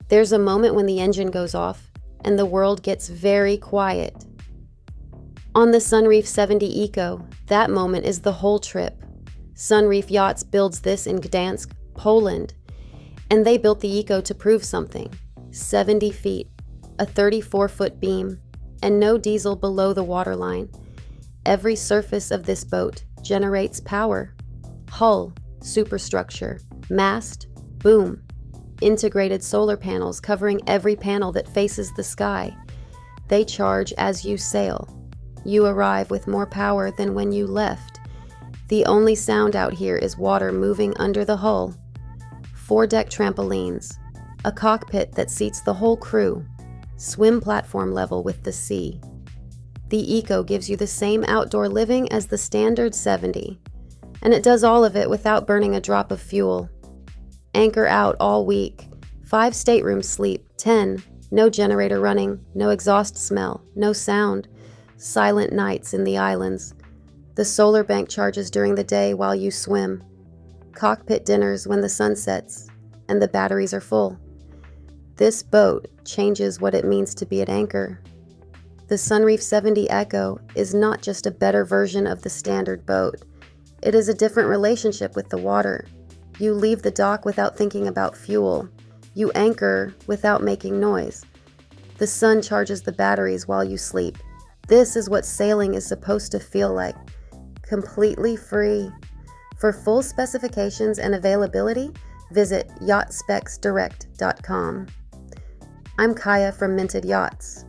There's a moment when the engine goes off and the world gets very quiet. On the Sunreef 70 Eco, that moment is the whole trip. Sunreef Yachts builds this in Gdansk, Poland, and they built the Eco to prove something. 70 feet, a 34-foot beam, and no diesel below the waterline. Every surface of this boat generates power. Hull, superstructure, mast, boom. Integrated solar panels covering every panel that faces the sky. They charge as you sail. You arrive with more power than when you left. The only sound out here is water moving under the hull. Foredeck trampolines, a cockpit that seats the whole crew, swim platform level with the sea. The Eco gives you the same outdoor living as the standard 70, and it does all of it without burning a drop of fuel. Anchor out all week. 5 staterooms sleep, 10, no generator running, no exhaust smell, no sound. Silent nights in the islands. The solar bank charges during the day while you swim. Cockpit dinners when the sun sets and the batteries are full. This boat changes what it means to be at anchor. The Sunreef 70 Eco is not just a better version of the standard boat. It is a different relationship with the water. You leave the dock without thinking about fuel. You anchor without making noise. The sun charges the batteries while you sleep. This is what sailing is supposed to feel like. Completely free. For full specifications and availability, visit yachtspecsdirect.com. I'm Kaya from Minted Yachts.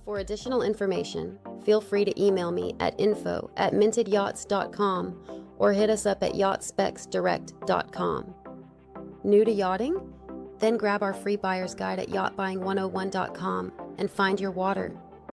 For additional information, feel free to email me at info@mintedyachts.com or hit us up at yachtspecsdirect.com. New to yachting? Then grab our free buyer's guide at yachtbuying101.com and find your water.